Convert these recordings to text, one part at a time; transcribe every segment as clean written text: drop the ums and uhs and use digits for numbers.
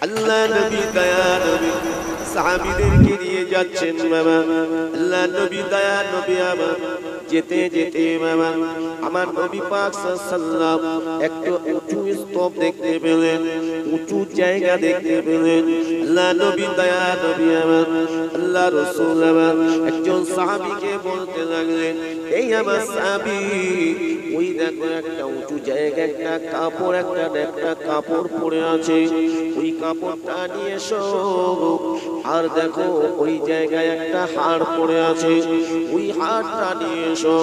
আল্লাহ নবী দয়া নবী সাহাবীদেরকে নিয়ে যাচ্ছেন বাবা। আল্লাহ নবী দয়া নবী আমার যেতে যেতে বাবা আমার নবী পাক সাল্লাল্লাহু একটা উঁচু স্তূপ দেখতে পেলেন, উঁচু জায়গা দেখতে পেলেন। আল্লাহ নবী দয়া নবী আমার আল্লাহ রাসূল আমার একজন সাহাবীকে বলতে লাগলেন, এই আমার সাহাবী ওই দেখো একটা উঁচু জায়গা, একটা কাপড় পড়ে আছে, ওই কাপড়টা নিয়ে এসো। আর দেখো ওই জায়গায় একটা হাড় পড়ে আছে, ওই হাড়টা নিয়ে এসো।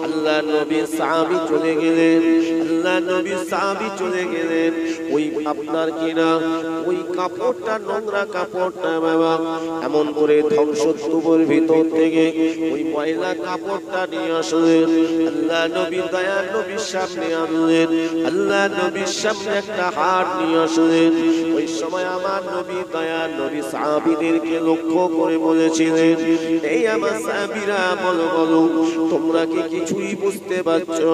আল্লাহ নবী সাহাবী চলে গেলেন, আল্লাহ নবী সাহাবী চলে গেলেন। ওই আপনার কিনা ওই কাপড়টা, নোংরা কাপড়টা বাবা এমন করে ধ্বংসস্তূপের ভিতর থেকে ওই ময়লা কাপড়টা নিয়ে আসলেন। আল্লাহ নবী দয়া নবীর সামনে আনলেন, আল্লাহ নবীর সামনে একটা হাড় নিয়ে আসলেন। ওই সময় আমার নবী দয়া নবী সাহাবীদেরকে লক্ষ্য করে বলেছিলেন, এই আমার সাহাবীরা বলো বলো তোমরা কি কিছুই বুঝতে পারছো?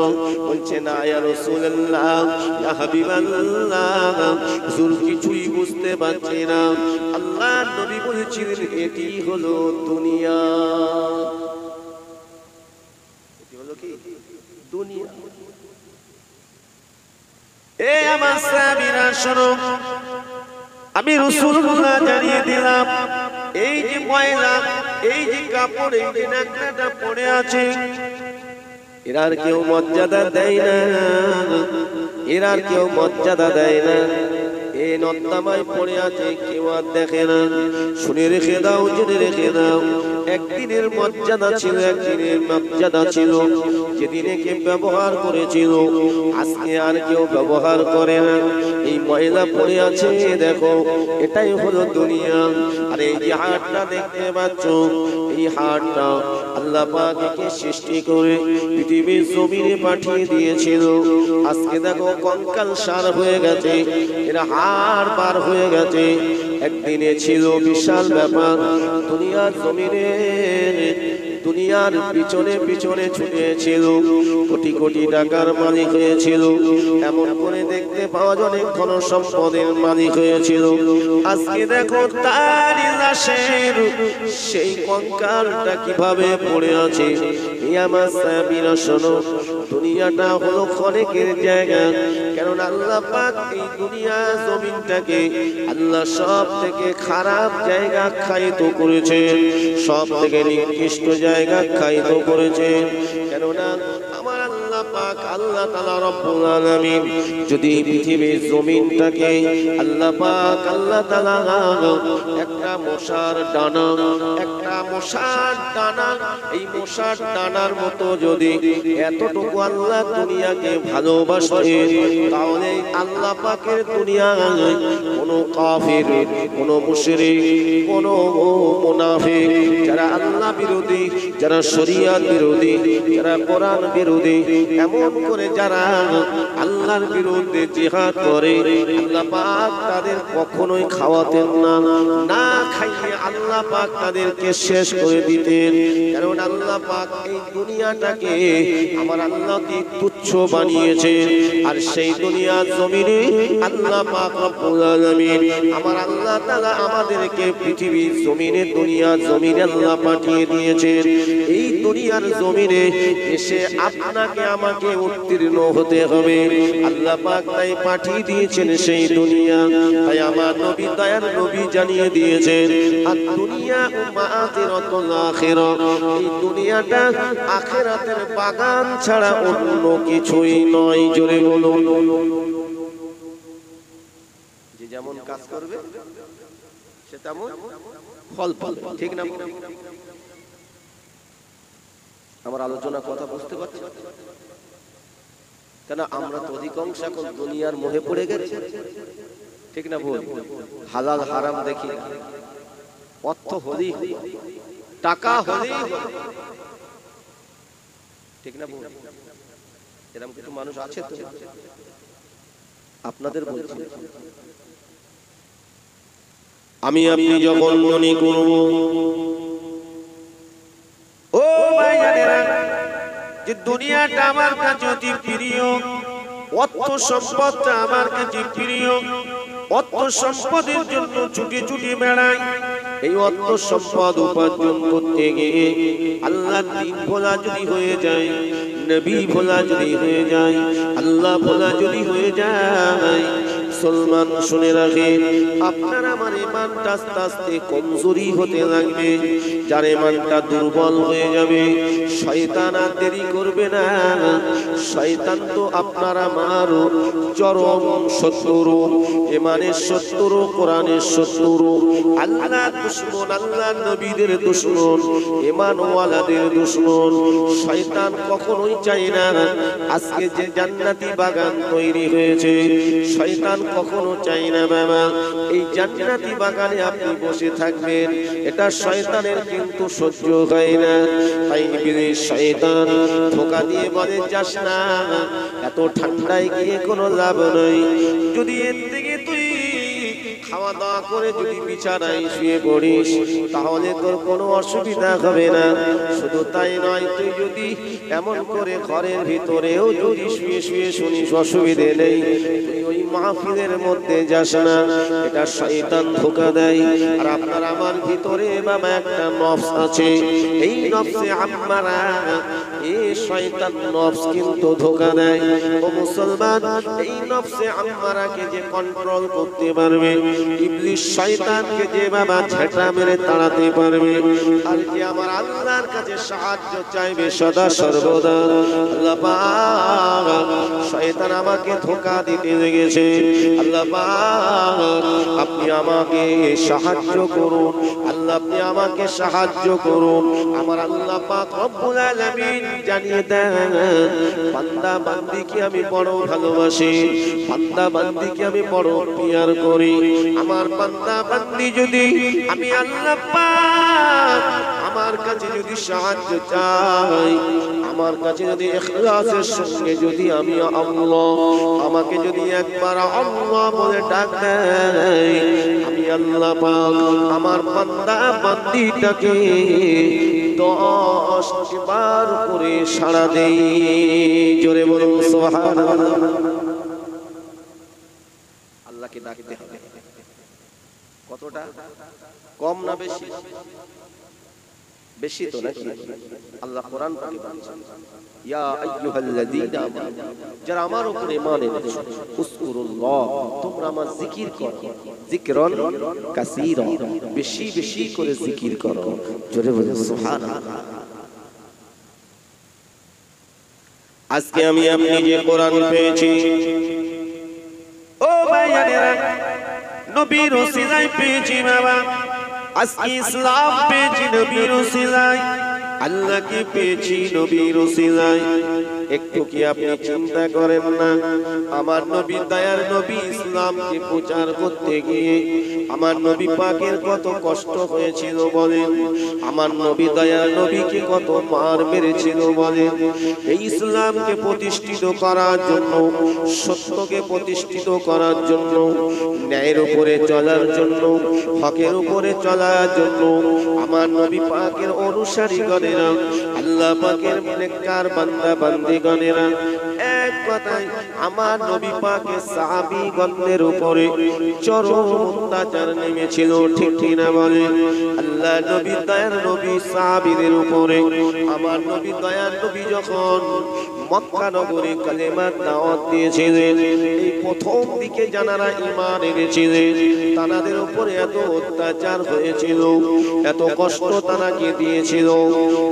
বলছে না ইয়া রাসূলুল্লাহ, ইয়া হাবিবাল্লাহ, হুজুর কিছুই বুঝতে পারছি না। আল্লাহ নবী বলেছিলেন এটি হলো দুনিয়া। এটি হলো কি দুনিয়া। এ আমার সাহাবীরা শোনো, আমি রাসূলুল্লাহ জানিয়ে দিলাম এই যে ময়লা, এই যে কাপড়, এই যে নাকড়াটা পড়ে আছে, এরার কেউ মর্যাদা দেয় না, এরার কেউ মর্যাদা দেয় না। এই নর্দমায় পড়ে আছে, কেউ আর দেখে না। শুনে রেখে দাও, জেনে রেখে দাও, একদিনের মর্যাদা ছিল, একদিনের মর্যাদা ছিল, যেদিনে কেউ ব্যবহার করেছিল, আজকে আর কেউ ব্যবহার করে না। এই ময়লা পড়ে আছে, দেখো এটাই হলো দুনিয়া। আর এই যে হাড়টা দেখতে পাচ্ছ, এই হাড়টা আল্লাহ পাক একে সৃষ্টি করে পৃথিবীর জমিনে পাঠিয়ে দিয়েছিল। আজকে দেখো কঙ্কাল সার হয়ে গেছে, এরা হাড় বার হয়ে গেছে। একদিনে ছিল বিশাল ব্যাপার, দুনিয়ার জমিনে দুনিয়ার পিছনে পিছনে ছুটেছিল, কোটি কোটি টাকার মালিক হয়েছিল, এমন করে দেখতে পাওয়া যায় অনেক ধন সম্পদের মালিক হয়েছিল। আজকে দেখো তার লাশের সেই কঙ্কালটা কিভাবে পড়ে আছে। এই আমার সাহাবীরা শোনো, দুনিয়াটা হলো ক্ষণিকের জায়গা, কারণ আল্লাহ পাক এই দুনিয়া জমিনটাকে আল্লাহ সব থেকে খারাপ জায়গা আখ্যায়িত করেছেন, সব থেকে নিকৃষ্ট জায়গা আখ্যায়িত করেছেন। কেননা আমার আল্লাহ পাক আল্লাহ তাআলা রব্বুল আলামিন যদি পৃথিবীর জমিনটাকে আল্লাহ পাক আল্লাহ তাআলা একটা মশার ডানা, একটা মশার ডানা, এই মশার ডানার মতো যদি এতটুকু আল্লাহ দুনিয়াকে ভালোবাসেন, তাহলে আল্লাহ পাকের দুনিয়ায় কোনো কাফির, কোনো মুশরিক, কোনো মুনাফিক, যারা আল্লাহ বিরোধী, যারা শরিয়ত বিরোধী, যারা কোরআন বিরোধী, এমন করে যারা আল্লাহর বিরুদ্ধে জিহাদ করে, আল্লাহ পাক তাদের কখনোই খাওয়াতেন না। না খাইয়ে আল্লাহ পাক তাদেরকে শেষ করে দিতেন। কারণ আল্লাহ পাক এই দুনিয়াটাকে আমার আল্লাহ কি তুচ্ছ বানিয়েছে। আর সেই দুনিয়ার জমিনে আল্লাহ পাক রব্বুল আলামিন আমার আল্লাহ তাআলা আমাদেরকে পৃথিবীর জমিনে, দুনিয়ার জমিনে আল্লাহ পাঠিয়ে দিয়েছেন। এই দুনিয়ার জমিনে এসে আপনাকে আমাকে উত্তীর্ণ হতে হবে। আল্লাহ পাক তাই পাঠিয়ে দিয়েছেন সেই দুনিয়া। তাই আমার নবী দয়ার নবী জানিয়ে দিয়েছেন, আর দুনিয়া মাআতিরাতুল আখিরা, এই দুনিয়াটা আখিরাতের বাগান ছাড়া অন্য কিছুই নয়। জোরে বলুন। যে যেমন কাজ করবে সে তেমন ফল পাবে, ঠিক না? আমার আলোচনা কথা বুঝতে পারছি? কেন আমরা তো অধিকাংশ এখন দুনিয়ার মোহে পড়ে গেছি, ঠিক না? বল, হালাল হারাম দেখি, অর্থ হলেই, টাকা হলেই, ঠিক না? বল, এরকম কিছু মানুষ আছে তো? আপনাদের বলছি, আমি আপনি যখন মনে করব ও ভাইজানেরা যে দুনিয়াটা আমার কাছে অতি প্রিয়, অর্থ সম্পদটা আমার কাছে প্রিয়, অর্থ সম্পদের জন্য ছুটে ছুটে বেড়ায়। এই অর্থ সম্পদ উপার্জন করতে গিয়ে আল্লাহর দ্বীন ভোলা যদি হয়ে যায়, নবী ভোলা যদি হয়ে যায়, আল্লাহ ভোলা যদি হয়ে যায়, মুসলমান শুনে রাখেন, আপনার আমার ঈমানটা আস্তে আস্তে কমজোরি হতে লাগবে। যার ঈমানটা দুর্বল হয়ে যাবে, শয়তান আর দেরি করবে না। শয়তান তো আপনার আমার চরম শত্রু, ঈমানের শত্রু, কোরআনের শত্রু, আল্লাহর দুশমন, আল্লাহর নবীদের দুশমন, ঈমানওয়ালাদের দুশমন। শয়তান কখনোই চায় না আজকে যে জান্নাতি বাগান তৈরি হয়েছে, শয়তান কখনো চায় না বাবা এই জান্নাতি বাগানে আপনি বসে থাকবেন। এটা শয়তানের কিন্তু সহ্য হয় না। তাই শয়তান ধোঁকা দিয়ে বলে, যাস না, এত ঠান্ডায় গিয়ে কোনো লাভ নেই। যদি এর থেকে তুই খাওয়া দাওয়া করে যদি বিছানায় শুয়ে পড়িস তাহলে তোর কোনো অসুবিধা হবে না। শুধু তাই নয়, তুই যদি এমন করে ঘরের ভিতরেও যদি শুয়ে শুয়ে শুনিস অসুবিধে নেই, তুই ওই মাহফিলের মধ্যে যাস না। এটা শয়তান ধোঁকা দেয়। আর আপনার আমার ভিতরে বাবা একটা নফস আছে, এই নফসে আম্মারা, এই শয়তান নফস কিন্তু ধোঁকা দেয়। ও মুসলমান, এই নফসে আম্মারাকে যে কন্ট্রোল করতে পারবে, ইবলিস শয়তানকে যে বাবা ঝেঁটা মেরে তাড়াতে পারবে, আর যে আমার আল্লাহর কাছে সাহায্য চাইবে সদা সর্বদা, আল্লাহ পাক, শয়তান আমাকে ধোঁকা দিতে লেগেছে, আল্লাহ পাক আপনি আমাকে সাহায্য করুন, আল্লাহ আপনি আমাকে সাহায্য করুন। আমার আল্লাহ পাক রব্বুল আলামিন জানিয়ে দেন, বান্দা বান্দিকে আমি বড় ভালোবাসি, বান্দা বান্দিকে আমি বড় পিয়ার করি। আমার বান্দা বান্দি যদি আমি আল্লাহ পাক আমার কাছে যদি সাহায্য চাই, আমার কাছে যদি ইখলাসের সঙ্গে যদি আমি আল্লাহ, আমাকে যদি একবার আল্লাহ বলে ডাক দেয়, আমি আল্লাহ পাক আমার বান্দা বান্দিটাকে 10 বার করে সাড়া দেই। জোরে বলুন সুবহানাল্লাহ। আল্লাহকে ডাকতে হবে। কতটা? কম না বেশি? বেশি তো নাকি? আল্লাহ কোরআন পাকে বলেছেন, ইয়া আইয়ুহাল্লাযীনা আমানু, যারা আমার উপরে ঈমান এনেছো, উযকুরুল্লাহ, তোমরা আমার জিকির করো, যিকরান কাসীরা, বেশি বেশি করে জিকির করো। জোরে বলুন সুবহানাল্লাহ। আজকে আমি আপনি যে কোরআন পেয়েছি, ও ভাইয়ারা, নবীর ওসিলায় পেয়েছি বাবা। আজকে ইসলাম পেয়েছি নবীর ওসিলায়, আল্লাহকে পেয়েছি নবীর ওসিলায়। একটু কি আপনি চিন্তা করেন না, আমার নবী, দয়ার নবী ইসলামকে প্রচার করতে গিয়ে আমার নবী পাকের কত কষ্ট হয়েছিল বলেন? আমার নবী দয়ার নবীকে কত মার মেরেছিল বলেন? এই ইসলামকে প্রতিষ্ঠিত করার জন্য, সত্যকে প্রতিষ্ঠিত করার জন্য, ন্যায়ের উপরে চলার জন্য, হকের উপরে চলার জন্য আমার নবী পাকের অনুসারীগণেরা, আল্লাহ পাকের নেককার বান্দা বান্দীগণেরা, এক কথায় আমার নবী পাকের সাহাবীগণের উপরে চরম অত্যাচার নেমেছিল। ঠিক ঠিক না বলেন? আল্লাহ নবী দয়ার নবী সাহাবীদের উপরে, আমার নবী দয়ার নবী যখন মক্কা নগরে কালেমার দাওয়াত দিয়েছিলেন, এই প্রথম দিকে যারা ঈমান এনেছিলেন তাদের উপরে এত অত্যাচার হয়েছিল, এত কষ্ট তারাকে দিয়েছিল।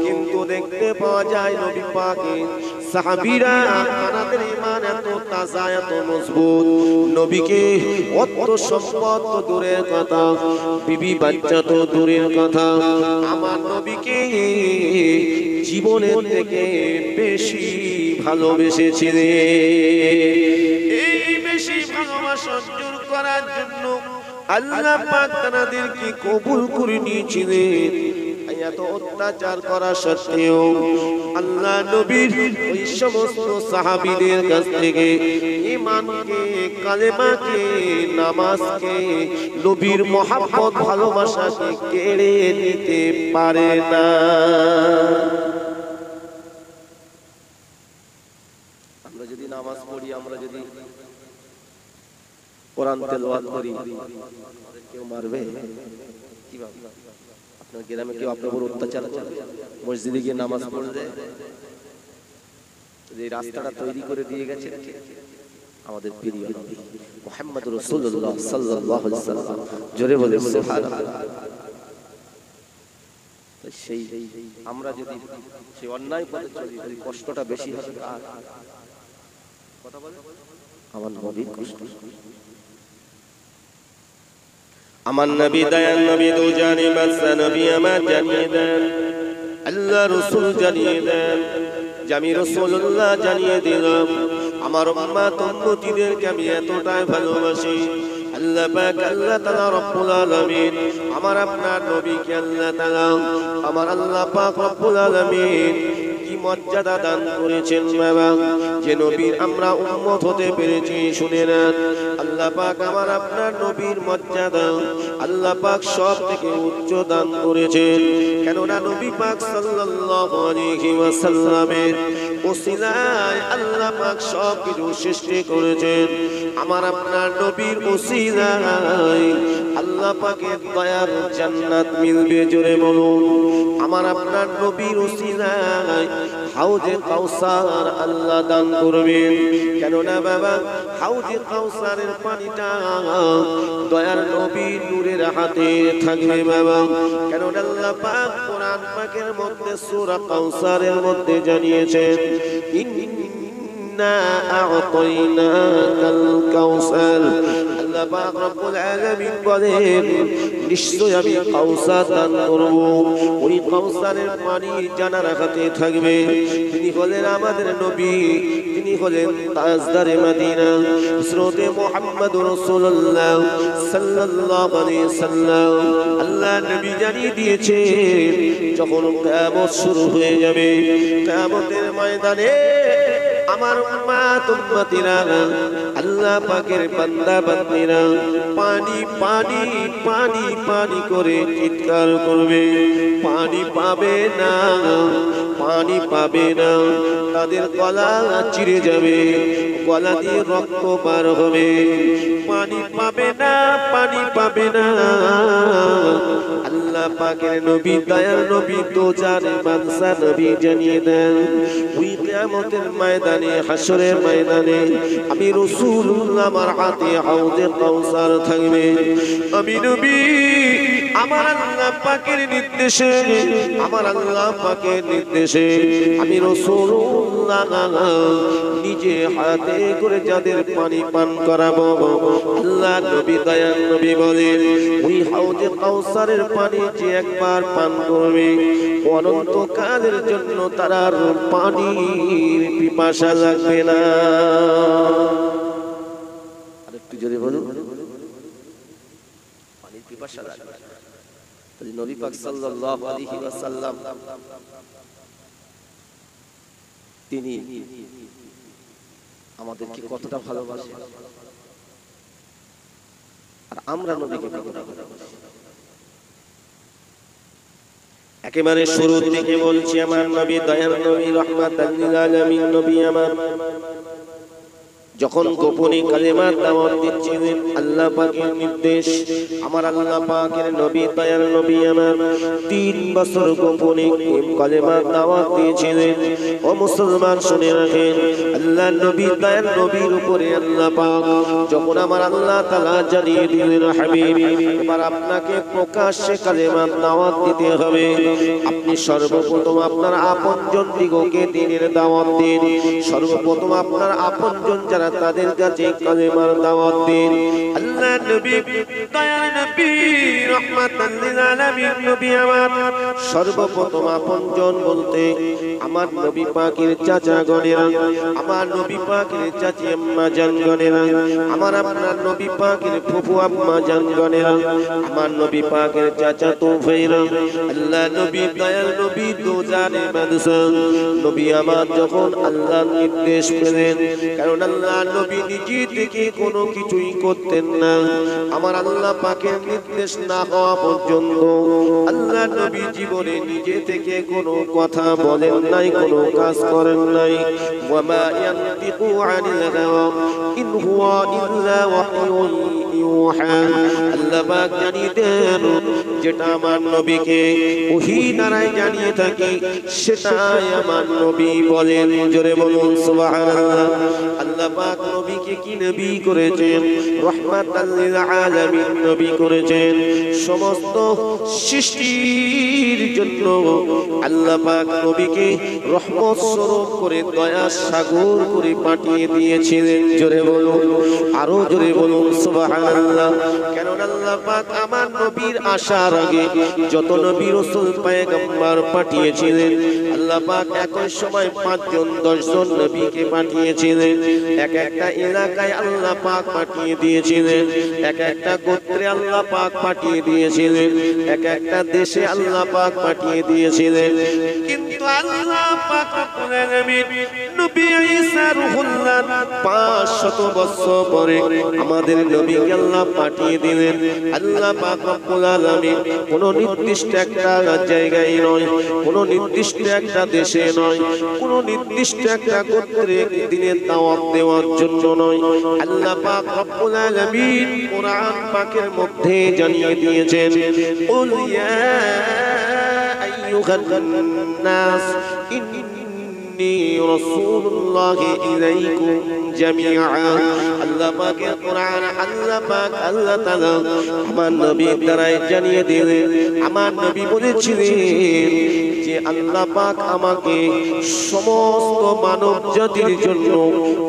কিন্তু দেখতে পাওয়া যায় নবী পাকের সাহাবীরা, তাদের ঈমান এত তাজা, এত মজবুত, নবীকে অর্থ সম্পদ তো দূরের কথা, বিবি বাচ্চা তো দূরের কথা, আমার নবীকে জীবনের থেকে বেশি ভালোবেসেছিলেন। এই বেশি ভালোবাসা অর্জন করার জন্য আল্লাহ পাক তাদেরকে কবুল করে নিয়েছিলেন। এত অত্যাচার করা সত্ত্বেও আল্লাহ নবীর ওই সমস্ত সাহাবীদের কাছ থেকে ঈমানকে, কালেমাকে, নামাজকে, নবীর মহব্বত ভালোবাসাকে কেড়ে নিতে পারে না। আমরা যদি নামাজ পড়ি, আমরা যদি কোরআন তেলাওয়াত করি, কেউ মারবে? কিভাবে? আপনার গ্রামে কেউ আপনার উপর অত্যাচার করে? মসজিদে গিয়ে নামাজ পড়লে যে রাস্তাটা তৈরি করে দিয়ে গেছে আমাদের প্রিয় নবী মুহাম্মদ রাসূলুল্লাহ সাল্লাল্লাহু আলাইহি ওয়াসাল্লাম, জোরে বলে সুবহানাল্লাহ। সেই আমরা যদি সেই অন্যায় পথে চলি, যদি কষ্টটা বেশি হবে, আর কথা বলে আমার নবীর কষ্ট। আমার নবী দয়াল নবী দু জানি বাদশা নবী আমার জানিয়ে দেন, আল্লাহ রাসূল জানিয়ে দেন, আমি রাসূলুল্লাহ জানিয়ে দিলাম আমার উম্মত উম্মতিদেরকে আমি এতটাই ভালোবাসি। আল্লাহ পাক আল্লাহ তাআলা রব্বুল আলামিন আমার আপনার নবীকে আল্লাহ তাআলা আমার আল্লাহ পাক রব্বুল আলামিন কি মর্যাদা দান করেছেন বাবা, যে নবীর আমরা উম্মত হতে পেরেছি। শুনে নেন, আল্লাহ পাক আমার আপনার নবীর মর্যাদা আল্লাহ পাক সব থেকে উচ্চ দান করেছেন। কেননা নবী পাক সাল্লাল্লাহু আলাইহি ওয়াসাল্লামের ওসিলায় আল্লাহ পাক সব কিছু সৃষ্টি করেছেন। আমার আপনার নবীর ওসিলায় আল্লাহ পাকের দয়ার জান্নাত মিলবে, জোরে বলুন। আমার আপনার নবীর ওসিলায় হাউজে কাউসার আল্লাহ দান করবেন। কেননা বাবা হাউজে কাউসারের পানিটা দয়ার নবীর নূরের হাতে থাকবে বাবা। কেননা আল্লাহ পাক কোরআন পাকের মধ্যে সূরা কাউসারের মধ্যে জানিয়েছেন, ইন্না আ'তাইনাকাল কাউসার। আল্লাহ পাক রব্বুল আলামিন বলেন, নিশ্চয় আমি কাউসার দান করব। ওই কাউসারের পানি জানার হাতে থাকবে। তিনি হলেন আমাদের নবী, তিনি হলেন তাজদারে মদিনা হযরত মুহাম্মদুর রাসূলুল্লাহ সাল্লাল্লাহু আলাইহি সাল্লাম। আল্লাহ নবী জানিয়ে দিয়েছেন, যখন কিয়ামত শুরু হয়ে যাবে, কিয়ামতের ময়দানে আমার উম্মত উম্মতিরা আল্লাহ পাকের বান্দা বান্দীরা পানি পানি পানি পানি করে চিৎকার করবে। পানি পাবে না, পানি পাবে না, তাদের গলা চিরে যাবে, গলা দিয়ে রক্ত বার হবে। পানি পাবে না, পানি পাবে না। আল্লাহ পাকের নবী দয়ার নবী তো জানে বাদশা নবী জানিয়ে দেন, ওই কিয়ামতের ময়দানে হাসরের ময়দানে আমি রাসূলুল্লাহ আমার হাতে হাউজে কাউসার থাকবে। আমি নবী আমার আল্লাহ পাকের নির্দেশে, আমার আল্লাহ পাকের নির্দেশে আমি রাসূলুল্লাহ নিজে হাতে করে যাদের পানি পান করাবো। আল্লাহ নবী দয়ার নবী বলেন, ওই হাউজে কাউসারের পানি যে একবার পান করবে অনন্তকালের জন্য তার আর পানির পিপাসা লাগবে না। আরেকটু জোরে বলুন, পানির পিপাসা লাগবে না। নবী পাক সাল্লাল্লাহু আলাইহি ওয়াসাল্লাম তিনি আমাদেরকে কতটা ভালোবাসেন, আর আমরা নবীকে কতটা ভালোবাসি। একেবারে শুরু থেকে বলছি, আমার নবী দয়ার নবী রাহমাতাল লিল আলামিন নবী আমার যখন গোপনে কালেমার দাওয়াত দিচ্ছিলেন, আল্লাহ পাকের নির্দেশ, আমার আল্লাহ পাকের নবী দয়ার নবী আমার 3 বছর গোপনে কালেমার দাওয়াত দিয়েছিলেন। ও মুসলমান শুনে রাখেন, আল্লাহ নবী দয়ার নবীর উপরে আল্লাহ পাক যখন আমার আল্লাহ তাআলা জানিয়ে দিলেন, হাবিব এবার আপনাকে প্রকাশ্যে কালেমার দাওয়াত দিতে হবে। আপনি সর্বপ্রথম আপনার আপনজন দিগকে দ্বীনের দাওয়াত দিন। সর্বপ্রথম আপনার আপনজন যারা তাদের কাছে কালেমার দাওয়াত দিন। আল্লাহ নবী দয়ার নবী রাহমাতাল লিল আলামিন নবী আমার সর্বপ্রথম আপনজন বলতে আমার নবী পাকের চাচা গণেরা, আমার নবী পাকের চাচি আম্মা জান গণেরা, আমার আপনার নবী পাকের ফুফু আম্মা জান গণেরা, আমার নবী পাকের চাচা তো ভাইরা। আল্লাহ নবী দয়ার নবী তো জানে বাদশা নবী আমার যখন আল্লাহর নির্দেশ পেলেন, কারণ আল্লাহ নবী নিজে থেকে কোনো কিছুই করতেন না। আমার আল্লাহ পাকের নির্দেশ না হওয়া পর্যন্ত আল্লাহ নবী জীবনে নিজে থেকে কোনো কথা বলেন নাই, কোনো কাজ করেন নাই। ওয়া মা ইয়ানতিকু আনিল হাওয়া ইন হুয়া ইল্লা ওয়াহয়ুন ইউহা। আল্লাহ পাক জানিয়ে দেন যেটা আমার নবীকে ওহী দ্বারাই জানিয়ে থাকি সেটাই আমার নবী বলেন। জোরে বলুন সুবহানাল্লাহ। আল্লাহ পাক নবীকে কি নবী করেছেন? রাহমাতাল লিল আলামিন নবী করেছেন। সমস্ত সৃষ্টির জন্য আল্লাহ পাক নবীকে রহমত স্বরূপ করে দয়া সাগর করে পাঠিয়ে দিয়েছিলেন। জোরে বলুন, আরো জোরে বলুন সুবহানাল্লাহ। কেন আল্লাহ পাক আমার নবীর আসার আগে যত নবী রাসূল পয়গম্বর পাঠিয়েছিলেন আল্লাহ পাক একই সময় 5 জন 10 জন নবীকে পাঠিয়েছিলেন। এক একটা এলাকায় আল্লাহ পাক পাঠিয়ে দিয়েছিলেন, এক একটা গোত্রে আল্লাহ পাক পাঠিয়ে দিয়েছিলেন, এক একটা দেশে আল্লাহ পাক পাঠিয়ে দিয়েছিলেন। কিন্তু আল্লাহ পাক রব্বুল আলামিন নবী ঈসা রূহুল্লাহ 500 বছর পরে আমাদের নবীকে আল্লাহ পাঠিয়ে দিলেন। আল্লাহ পাক রব্বুল আলামিন কোন নির্দিষ্ট একটা জায়গায় নয়, কোন নির্দিষ্ট একটা দেশে নয়, কোন নির্দিষ্ট একটা গোত্রে দিনের দাওয়াত দেওয়ার জন্য নয়। আল্লাহ পাক রব্বুল আলামিন কোরআন পাকের মধ্যে জানিয়ে দিয়েছেন, কুল ইয়া আইয়ুহান নাস ইন্নী রাসূলুল্লাহি ইলাইকুম জামিআ। আল্লাহ পাকের কোরআন আল্লাহ পাক আল্লাহ তাআলা আমার নবীর দ্বারাই জানিয়ে দিলেন। আমার নবী বলেছিলেন যে আল্লাহ পাক আমাকে সমস্ত মানব জাতির জন্য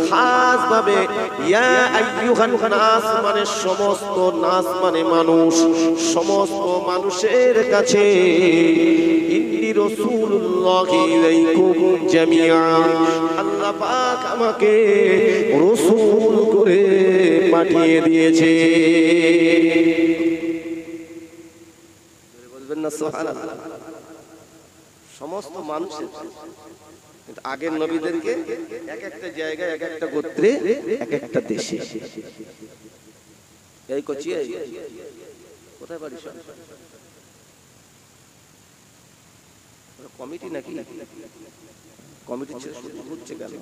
খাস ভাবে ইয়া আইয়ুহান নাস মানে সমস্ত নাস মানে মানুষ, সমস্ত মানুষের কাছে ইন্নী রাসূলুল্লাহি ইলাইকুম জামিআ। আল্লাহ পাক আমাকে রাসূল করে পাঠিয়ে দিয়েছে। বলবেন না সুবহানাল্লাহ। সমস্ত মানুষের, কিন্তু আগের নবীদেরকে এক একটা জায়গায়, এক একটা গোত্রে, এক একটা দেশে। এই কচি কোথায় বাড়ি? কমিটি নাকি? কমিটি হচ্ছে কেন?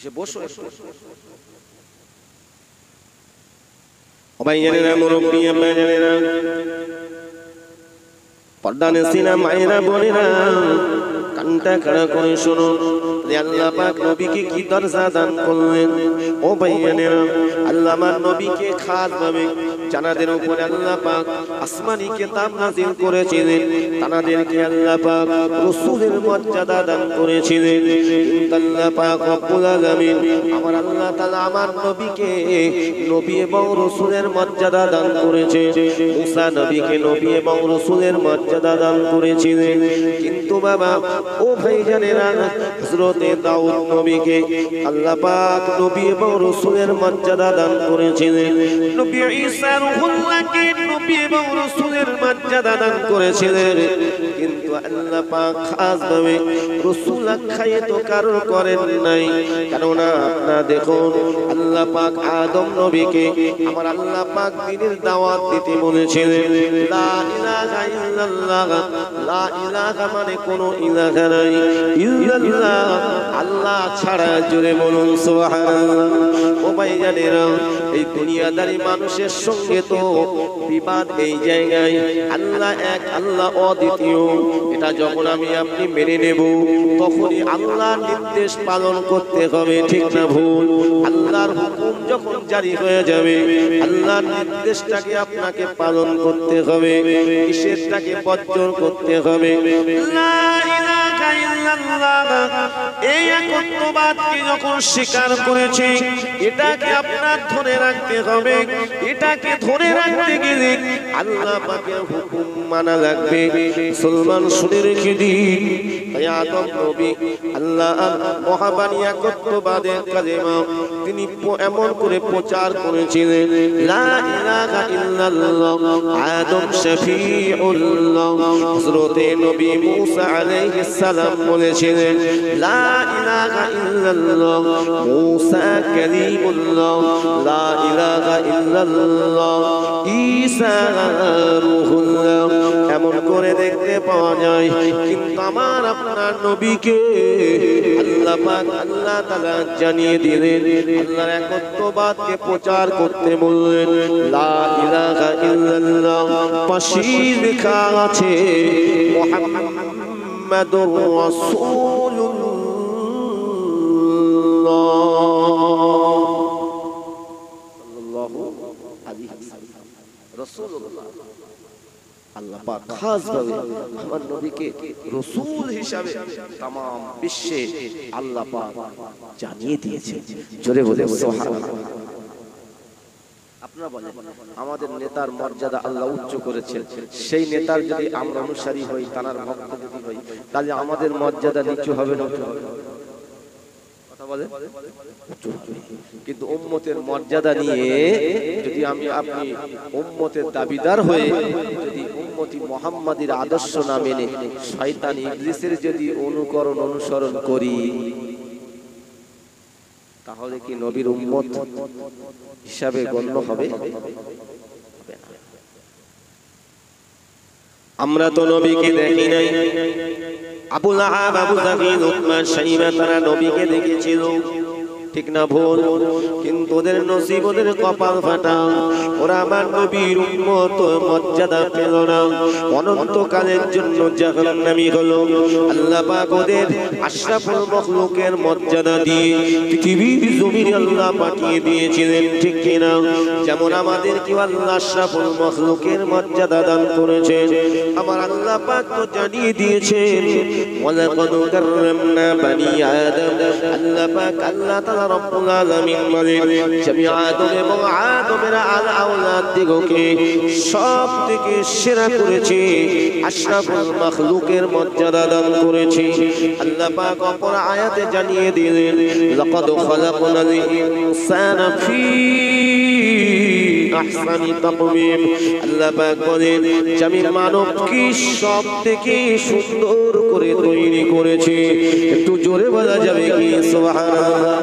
সে বসো ভাইয়েরা, মুরব্বী ভাইয়েরা, পর্দানে সিনা মায়েরা বোনেরা, কানটা খাড়া করে শুনুন। আল্লাহ পাক নবীকে কি দরজা দান করলেন? ও ভাইয়েরা, আল্লাহ আমার নবীকে খাস ভাবে জানাদের উপরে আল্লাহ পাক আসমানি কিতাব নাযিল করেছিলেন। তানাদেরকে আল্লাহ পাক রাসূলের মর্যাদা দান করেছিলেন। আল্লাহ পাক রব্বুল আলামিন আমার আল্লাহ তাআলা আমার নবীকে নবী এবং রাসূলের মর্যাদা দান করেছেন। মুসা নবীকে নবী এবং রাসূলের মর্যাদা দান করেছিলেন। কিন্তু বাবা ও ভাইজানেরা, হযরতে দাউদ নবীকে আল্লাহ পাক নবী এবং রাসূলের মর্যাদা দান করেছিলেন। নবী ঈসা রূহুল্লাহকে নবী এবং রাসূলের মর্যাদা দান করেছিলেন। কিন্তু আল্লাহ পাক খাস ভাবে রাসূল আখ্যায়িত কারো করেন নাই। কেননা আপনারা দেখুন, আল্লাহ পাক আদম নবীকে আমার আল্লাহ পাক দ্বীনের দাওয়াত দিতে বলেছিলেন। লা ইলাহা ইল্লাল্লাহ, লা ইলাহা মানে কোনো ইলাহা নাই, ইল্লাল্লাহ আল্লাহ ছাড়া। জোরে বলুন সুবহানাল্লাহ। ও ভাইজানেরা, এই দুনিয়াদারি মানুষের সঙ্গে তো বিবাদ এই জায়গায়। আল্লাহ এক, আল্লাহ অদ্বিতীয়, এটা যখন আমি আপনি মেনে নেব তখনই আল্লাহর নির্দেশ পালন করতে হবে, ঠিক না ভুল? আল্লাহর হুকুম যখন জারি হয়ে যাবে আল্লাহর নির্দেশটাকে আপনাকে পালন করতে হবে, নিষেধটাকে বর্জন করতে হবে। লা ইলাহা ইল্লাল্লাহ, এই একত্ববাদকে যখন স্বীকার করেছে এটাকে আপনার ধরে রাখতে হবে। এটাকে ধরে রাখতে গেলে আল্লাহ পাকের হুকুম মানা লাগবে। মুসলমান শুনে রেখে দিন, তাই আদম নবী আল্লাহ মহাবাণী একত্ববাদের কালেমা তিনি এমন করে প্রচার করেছিলেন, লা ইলাহা ইল্লাল্লাহ আদম শফিউল্লাহ। হযরতে নবী মুসা আলাইহিস সালাম বলেছিলেন, লা ইলাহা ইল্লাল্লাহ মুসা কালিমুল্লাহ, লা ইলাহা ইল্লাল্লাহ ঈসা রূহুল্লাহ। এমন করে দেখতে পাওয়া যায়, কিন্তু আমার আপনার নবীকে আল্লাহ পাক আল্লাহ তাআলা জানিয়ে দিলেন, আল্লাহর একত্ববাদকে প্রচার করতে বললেন। লা ইলাহা ইল্লাল্লাহ পাশে লেখা আছে মুহাম্মাদুর রাসূলুল্লাহ সাল্লাল্লাহু আলাইহি ওয়াসাল্লাম। রাসূলুল্লাহ আল্লাহ পাক খাস ভাবে আমার নবীকে রাসূল হিসাবে तमाम বিশ্বে আল্লাহ পাক জানিয়ে দিয়েছে। জোরে বলে সুবহানাল্লাহ। আপনারা বলেন, আমাদের নেতার মর্যাদা আল্লাহ উচ্চ করেছেন, সেই নেতার যদি আমরা অনুসারী হই, তার ভক্ত যদি হই, তাহলে আমাদের মর্যাদা নিচু হবে না? কথা বলেন, কিন্তু উম্মতের মর্যাদা নিয়ে যদি আমি আপনি উম্মতের দাবিদার হয়ে যদি উম্মতি মুহাম্মাদির আদর্শ না মেনে শয়তান ইবলিসের যদি অনুসরণ করি, তাহলে কি নবীর উম্মত হিসাবে গণ্য হবে? আমরা তো নবীকে দেখি নাই। আবু লাহাব, আবু জাহিল, উতবা, শাইবা তারা নবীকে দেখেছিল, ঠিক না ভুল? কিন্তু ওদের নসিব, ওদের কপাল ফাটা, ওরা আমার নবীর উম্মত মর্যাদা পেল না, অনন্তকালের জন্য জাহান্নামী হলো। আল্লাহ পাক ওদের আশরাফুল মাখলুকের মর্যাদা দিয়ে পৃথিবীর জমিনে আল্লাহ পাঠিয়ে দিয়েছিলেন, ঠিক কিনা? যেমন আমাদের কি আল্লাহ আশরাফুল মাখলুকের মর্যাদা দান করেছেন। আমার আল্লাহ পাক তো জানিয়ে দিয়েছেন, ওয়ালাকাদ কাররামনা বানি আদম। আল্লাহ পাক আল্লাহ তাআলা রব্বুল আলামিন বলেন, আমি আদম এবং আদমের আওলাদদিগকে সবথেকে সেরা করেছি, আশরাফুল মাখলুকের মর্যাদা দান করেছি। আল্লাহ পাক অপর আয়াতে জানিয়ে দিলেন, লাকাদ খালাকনাল ইনসানা ফি আহসানি তাকওয়িম। আল্লাহ পাক বলেন, আমি মানবকে সবথেকে সুন্দর করে তৈরি করেছি। একটু জোরে বলা যাবে কি সুবহানাল্লাহ?